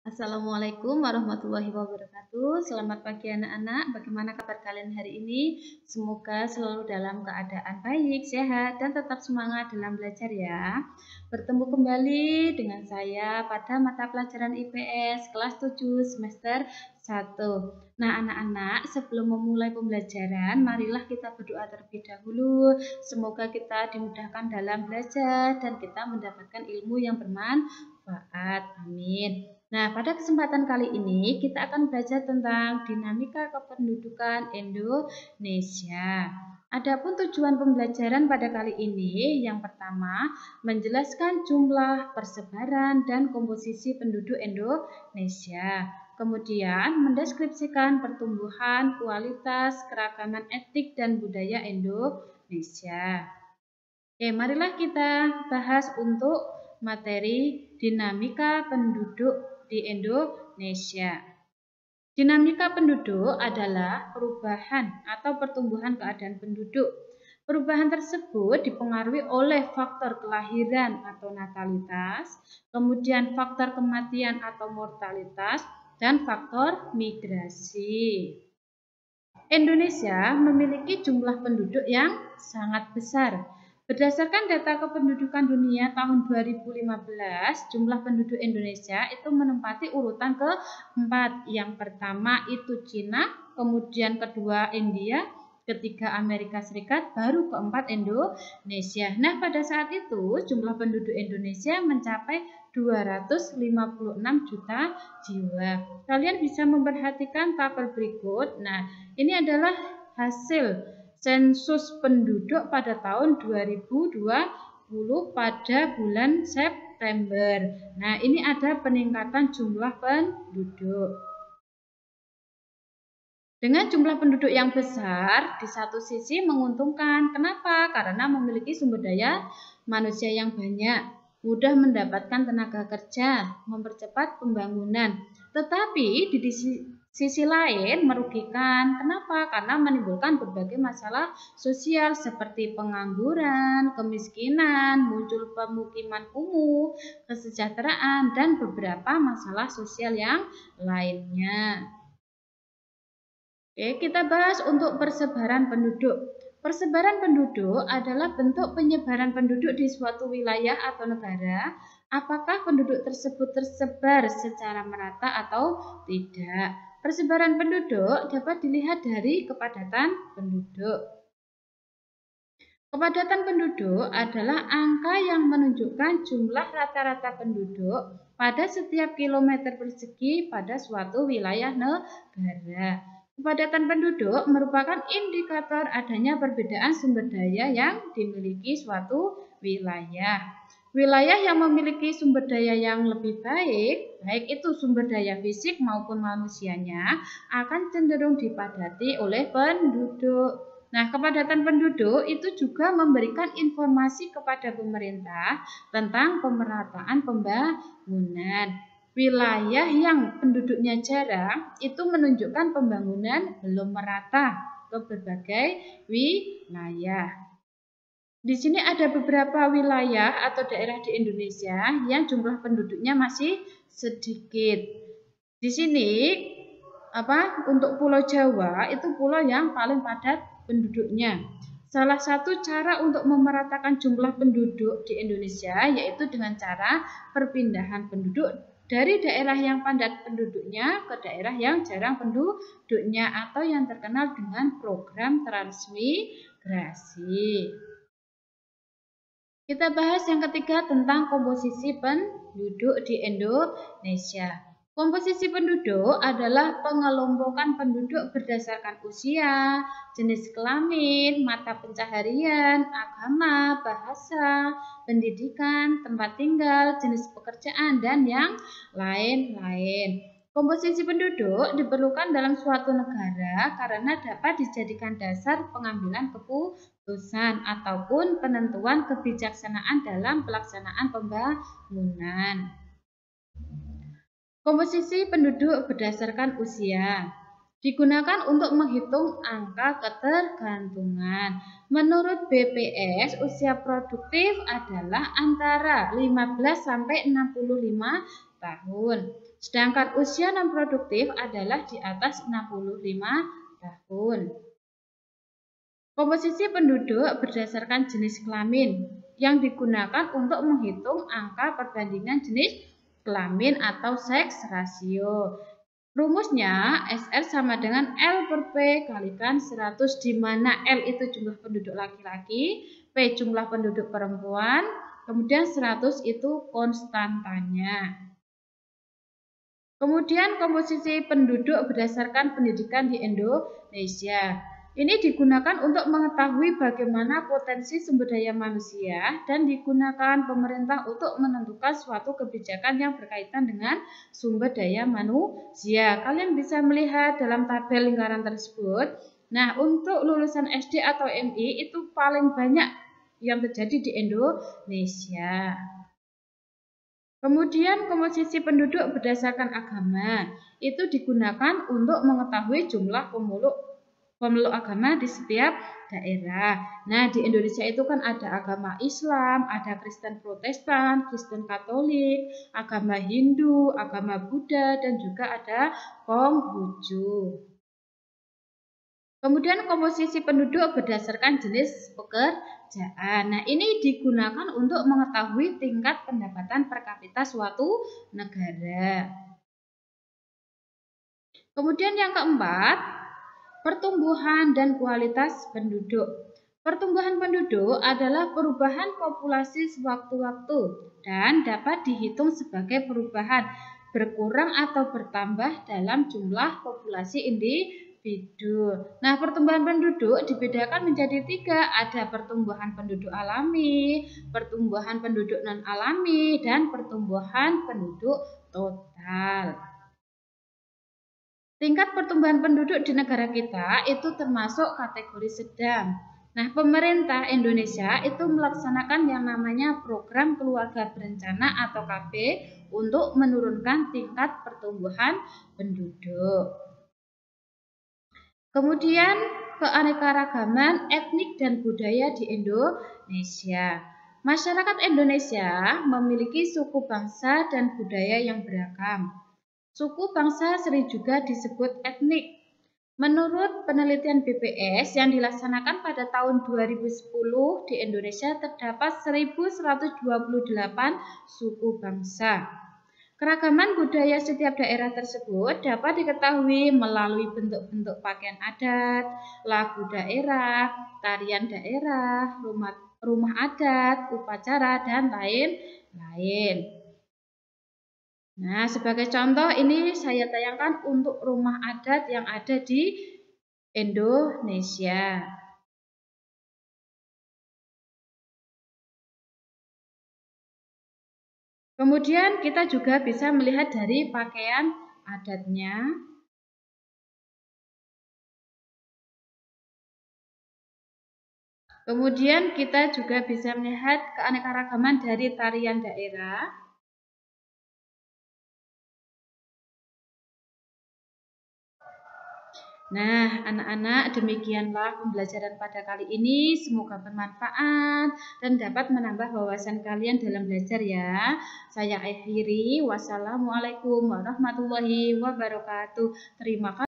Assalamualaikum warahmatullahi wabarakatuh. Selamat pagi anak-anak. Bagaimana kabar kalian hari ini? Semoga selalu dalam keadaan baik, sehat, dan tetap semangat dalam belajar ya. Bertemu kembali dengan saya pada mata pelajaran IPS kelas 7 semester 1. Nah anak-anak, sebelum memulai pembelajaran, marilah kita berdoa terlebih dahulu. Semoga kita dimudahkan dalam belajar dan kita mendapatkan ilmu yang bermanfaat. Amin. Nah, pada kesempatan kali ini kita akan belajar tentang dinamika kependudukan Indonesia. Adapun tujuan pembelajaran pada kali ini, yang pertama, menjelaskan jumlah, persebaran, dan komposisi penduduk Indonesia. Kemudian, mendeskripsikan pertumbuhan, kualitas, keragaman etnik, dan budaya Indonesia. Oke, marilah kita bahas untuk materi dinamika penduduk di Indonesia. Dinamika penduduk adalah perubahan atau pertumbuhan keadaan penduduk. Perubahan tersebut dipengaruhi oleh faktor kelahiran atau natalitas, kemudian faktor kematian atau mortalitas, dan faktor migrasi. Indonesia memiliki jumlah penduduk yang sangat besar. Berdasarkan data kependudukan dunia tahun 2015, jumlah penduduk Indonesia itu menempati urutan keempat. Yang pertama itu Cina, kemudian kedua India, ketiga Amerika Serikat, baru keempat Indonesia. Nah, pada saat itu jumlah penduduk Indonesia mencapai 256 juta jiwa. Kalian bisa memperhatikan tabel berikut. Nah, ini adalah hasil sensus penduduk pada tahun 2020 pada bulan September. Nah, ini ada peningkatan jumlah penduduk. Dengan jumlah penduduk yang besar, di satu sisi menguntungkan. Kenapa? Karena memiliki sumber daya manusia yang banyak, mudah mendapatkan tenaga kerja, mempercepat pembangunan. Tetapi di sisi lain merugikan. Kenapa? Karena menimbulkan berbagai masalah sosial seperti pengangguran, kemiskinan, muncul pemukiman kumuh, kesejahteraan, dan beberapa masalah sosial yang lainnya. Oke, kita bahas untuk persebaran penduduk. Persebaran penduduk adalah bentuk penyebaran penduduk di suatu wilayah atau negara. Apakah penduduk tersebut tersebar secara merata atau tidak? Persebaran penduduk dapat dilihat dari kepadatan penduduk. Kepadatan penduduk adalah angka yang menunjukkan jumlah rata-rata penduduk pada setiap kilometer persegi pada suatu wilayah negara. Kepadatan penduduk merupakan indikator adanya perbedaan sumber daya yang dimiliki suatu wilayah. Wilayah yang memiliki sumber daya yang lebih baik, baik itu sumber daya fisik maupun manusianya, akan cenderung dipadati oleh penduduk. Nah, kepadatan penduduk itu juga memberikan informasi kepada pemerintah tentang pemerataan pembangunan. Wilayah yang penduduknya jarang itu menunjukkan pembangunan belum merata ke berbagai wilayah. Di sini ada beberapa wilayah atau daerah di Indonesia yang jumlah penduduknya masih sedikit. Di sini untuk Pulau Jawa itu pulau yang paling padat penduduknya. Salah satu cara untuk memeratakan jumlah penduduk di Indonesia yaitu dengan cara perpindahan penduduk dari daerah yang padat penduduknya ke daerah yang jarang penduduknya atau yang terkenal dengan program transmigrasi. Kita bahas yang ketiga tentang komposisi penduduk di Indonesia. Komposisi penduduk adalah pengelompokan penduduk berdasarkan usia, jenis kelamin, mata pencaharian, agama, bahasa, pendidikan, tempat tinggal, jenis pekerjaan, dan yang lain-lain. Komposisi penduduk diperlukan dalam suatu negara karena dapat dijadikan dasar pengambilan keputusan ataupun penentuan kebijaksanaan dalam pelaksanaan pembangunan. Komposisi penduduk berdasarkan usia digunakan untuk menghitung angka ketergantungan. Menurut BPS, usia produktif adalah antara 15 sampai 65 tahun. Sedangkan usia non-produktif adalah di atas 65 tahun. Komposisi penduduk berdasarkan jenis kelamin yang digunakan untuk menghitung angka perbandingan jenis kelamin atau seks rasio. Rumusnya SR sama dengan L per P kalikan 100, di mana L itu jumlah penduduk laki-laki, P jumlah penduduk perempuan, kemudian 100 itu konstantanya. Kemudian komposisi penduduk berdasarkan pendidikan di Indonesia. Ini digunakan untuk mengetahui bagaimana potensi sumber daya manusia dan digunakan pemerintah untuk menentukan suatu kebijakan yang berkaitan dengan sumber daya manusia. Kalian bisa melihat dalam tabel lingkaran tersebut. Nah, untuk lulusan SD atau MI itu paling banyak yang terjadi di Indonesia. Kemudian komposisi penduduk berdasarkan agama itu digunakan untuk mengetahui jumlah pemeluk agama di setiap daerah. Nah, di Indonesia itu kan ada agama Islam, ada Kristen Protestan, Kristen Katolik, agama Hindu, agama Buddha, dan juga ada Konghucu. Kemudian komposisi penduduk berdasarkan jenis pekerjaan. Nah, ini digunakan untuk mengetahui tingkat pendapatan per kapita suatu negara. Kemudian yang keempat, pertumbuhan dan kualitas penduduk. Pertumbuhan penduduk adalah perubahan populasi sewaktu-waktu dan dapat dihitung sebagai perubahan berkurang atau bertambah dalam jumlah populasi individu. Nah, pertumbuhan penduduk dibedakan menjadi 3. Ada pertumbuhan penduduk alami, pertumbuhan penduduk non-alami, dan pertumbuhan penduduk total. Tingkat pertumbuhan penduduk di negara kita itu termasuk kategori sedang. Nah, pemerintah Indonesia itu melaksanakan yang namanya program keluarga berencana atau KB untuk menurunkan tingkat pertumbuhan penduduk. Kemudian keanekaragaman etnik dan budaya di Indonesia. Masyarakat Indonesia memiliki suku bangsa dan budaya yang beragam. Suku bangsa sering juga disebut etnik. Menurut penelitian BPS yang dilaksanakan pada tahun 2010 di Indonesia terdapat 1128 suku bangsa. Keragaman budaya setiap daerah tersebut dapat diketahui melalui bentuk-bentuk pakaian adat, lagu daerah, tarian daerah, rumah adat, upacara, dan lain-lain. Nah, sebagai contoh ini saya tayangkan untuk rumah adat yang ada di Indonesia. Kemudian kita juga bisa melihat dari pakaian adatnya. Kemudian kita juga bisa melihat keanekaragaman dari tarian daerah. Nah, anak-anak, demikianlah pembelajaran pada kali ini. Semoga bermanfaat dan dapat menambah wawasan kalian dalam belajar ya. Saya akhiri. Wassalamualaikum warahmatullahi wabarakatuh. Terima kasih.